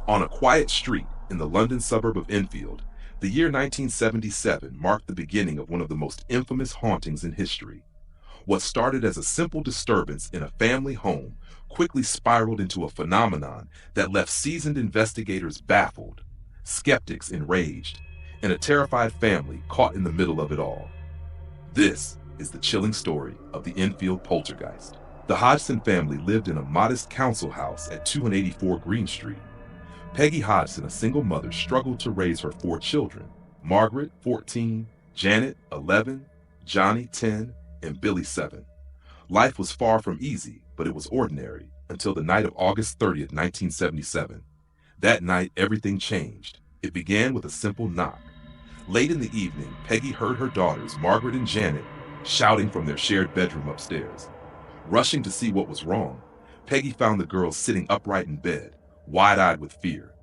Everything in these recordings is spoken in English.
On a quiet street in the London suburb of Enfield, the year 1977 marked the beginning of one of the most infamous hauntings in history. What started as a simple disturbance in a family home quickly spiraled into a phenomenon that left seasoned investigators baffled, skeptics enraged, and a terrified family caught in the middle of it all. This is the chilling story of the Enfield Poltergeist. The Hodgson family lived in a modest council house at 284 Green Street. Peggy Hodgson, a single mother, struggled to raise her four children: Margaret, 14, Janet, 11, Johnny, 10, and Billy, 7. Life was far from easy, but it was ordinary until the night of August 30th, 1977. That night, everything changed. It began with a simple knock. Late in the evening, Peggy heard her daughters, Margaret and Janet, shouting from their shared bedroom upstairs. Rushing to see what was wrong, Peggy found the girls sitting upright in bed, wide-eyed with fear.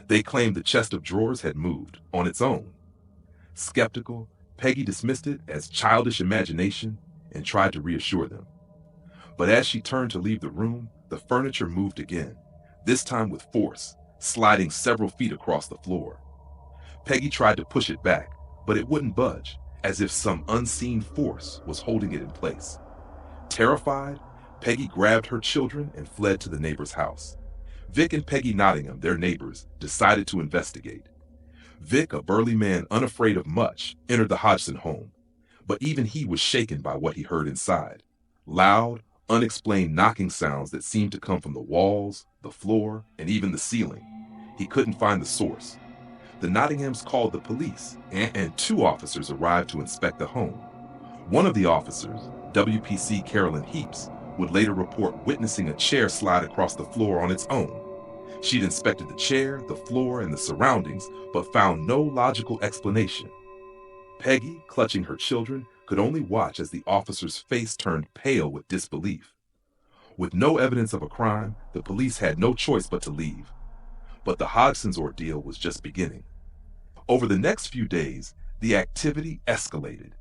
They claimed the chest of drawers had moved on its own. Skeptical, Peggy dismissed it as childish imagination and tried to reassure them. But as she turned to leave the room, the furniture moved again, this time with force, sliding several feet across the floor. Peggy tried to push it back, but it wouldn't budge, as if some unseen force was holding it in place. Terrified, Peggy grabbed her children and fled to the neighbor's house. Vic and Peggy Nottingham, their neighbors, decided to investigate. Vic, a burly man unafraid of much, entered the Hodgson home, but even he was shaken by what he heard inside. Loud, unexplained knocking sounds that seemed to come from the walls, the floor, and even the ceiling. He couldn't find the source. The Nottinghams called the police, and two officers arrived to inspect the home. One of the officers, WPC Carolyn Heaps, would later report witnessing a chair slide across the floor on its own. She'd inspected the chair, the floor, and the surroundings, but found no logical explanation. Peggy, clutching her children, could only watch as the officer's face turned pale with disbelief. With no evidence of a crime, the police had no choice but to leave. But the Hodgson's ordeal was just beginning. Over the next few days, the activity escalated.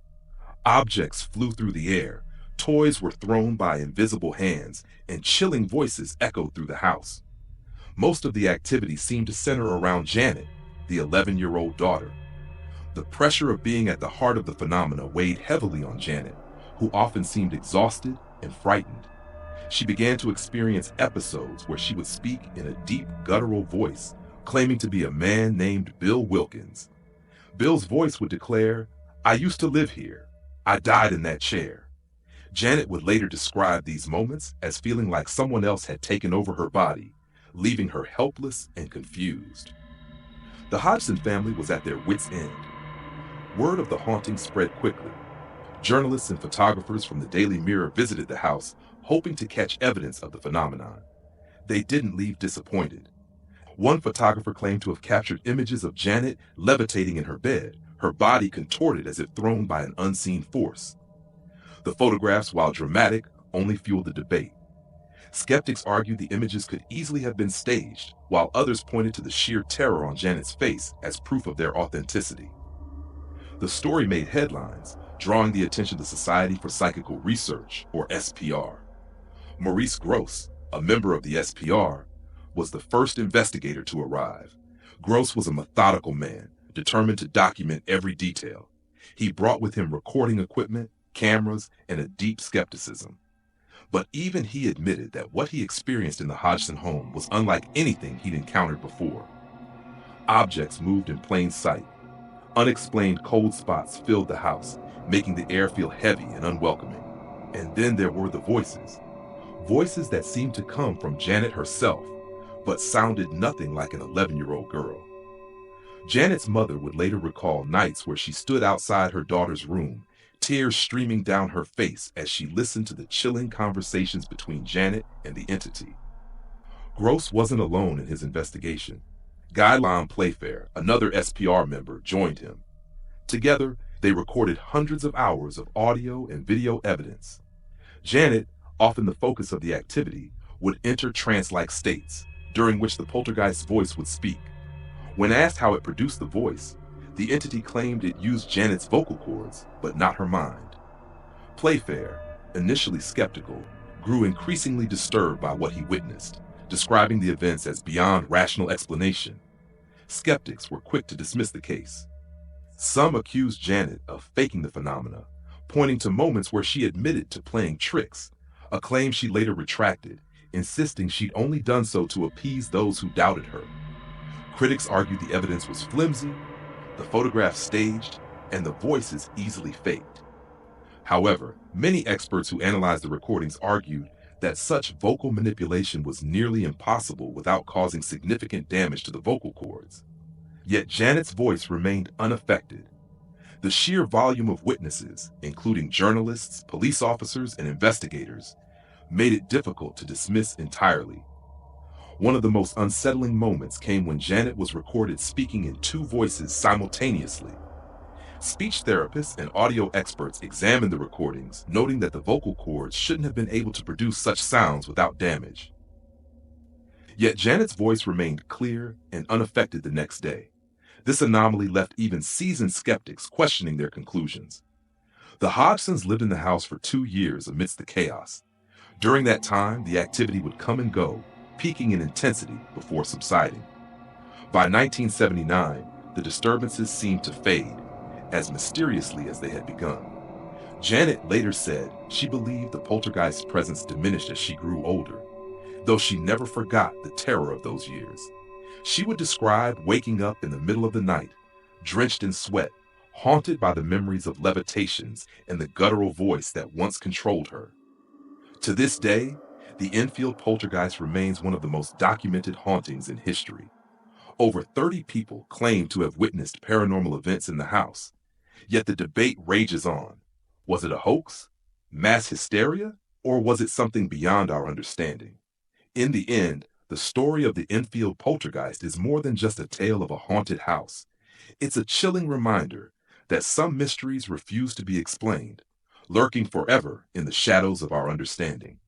Objects flew through the air, toys were thrown by invisible hands, and chilling voices echoed through the house. Most of the activity seemed to center around Janet, the 11-year-old daughter. The pressure of being at the heart of the phenomena weighed heavily on Janet, who often seemed exhausted and frightened. She began to experience episodes where she would speak in a deep, guttural voice, claiming to be a man named Bill Wilkins. Bill's voice would declare, "I used to live here. I died in that chair." Janet would later describe these moments as feeling like someone else had taken over her body, leaving her helpless and confused. The Hodgson family was at their wits' end. Word of the haunting spread quickly. Journalists and photographers from the Daily Mirror visited the house, hoping to catch evidence of the phenomenon. They didn't leave disappointed. One photographer claimed to have captured images of Janet levitating in her bed, her body contorted as if thrown by an unseen force. The photographs, while dramatic, only fueled the debate. Skeptics argued the images could easily have been staged, while others pointed to the sheer terror on Janet's face as proof of their authenticity. The story made headlines, drawing the attention of the Society for Psychical Research, or SPR. Maurice Gross, a member of the SPR, was the first investigator to arrive. Gross was a methodical man, determined to document every detail. He brought with him recording equipment, cameras, and a deep skepticism. But even he admitted that what he experienced in the Hodgson home was unlike anything he'd encountered before. Objects moved in plain sight. Unexplained cold spots filled the house, making the air feel heavy and unwelcoming. And then there were the voices. Voices that seemed to come from Janet herself, but sounded nothing like an 11-year-old girl. Janet's mother would later recall nights where she stood outside her daughter's room, tears streaming down her face as she listened to the chilling conversations between Janet and the entity. Gross wasn't alone in his investigation. Guy Lam Playfair, another SPR member, joined him. Together, they recorded hundreds of hours of audio and video evidence. Janet, often the focus of the activity, would enter trance-like states, during which the poltergeist's voice would speak. When asked how it produced the voice, the entity claimed it used Janet's vocal cords, but not her mind. Playfair, initially skeptical, grew increasingly disturbed by what he witnessed. describing the events as beyond rational explanation. Skeptics were quick to dismiss the case. Some accused Janet of faking the phenomena, pointing to moments where she admitted to playing tricks, a claim she later retracted, insisting she'd only done so to appease those who doubted her. Critics argued the evidence was flimsy, the photographs staged, and the voices easily faked. However, many experts who analyzed the recordings argued that such vocal manipulation was nearly impossible without causing significant damage to the vocal cords. Yet Janet's voice remained unaffected. The sheer volume of witnesses, including journalists, police officers, and investigators, made it difficult to dismiss entirely. One of the most unsettling moments came when Janet was recorded speaking in two voices simultaneously. Speech therapists and audio experts examined the recordings, noting that the vocal cords shouldn't have been able to produce such sounds without damage. Yet Janet's voice remained clear and unaffected the next day. This anomaly left even seasoned skeptics questioning their conclusions. The Hodgsons lived in the house for 2 years amidst the chaos. During that time, the activity would come and go, peaking in intensity before subsiding. By 1979, the disturbances seemed to fade, as mysteriously as they had begun. Janet later said she believed the poltergeist's presence diminished as she grew older, though she never forgot the terror of those years. She would describe waking up in the middle of the night, drenched in sweat, haunted by the memories of levitations and the guttural voice that once controlled her. To this day, the Enfield Poltergeist remains one of the most documented hauntings in history. Over 30 people claim to have witnessed paranormal events in the house, yet the debate rages on. Was it a hoax, mass hysteria, or was it something beyond our understanding? In the end, the story of the Enfield Poltergeist is more than just a tale of a haunted house. It's a chilling reminder that some mysteries refuse to be explained, lurking forever in the shadows of our understanding.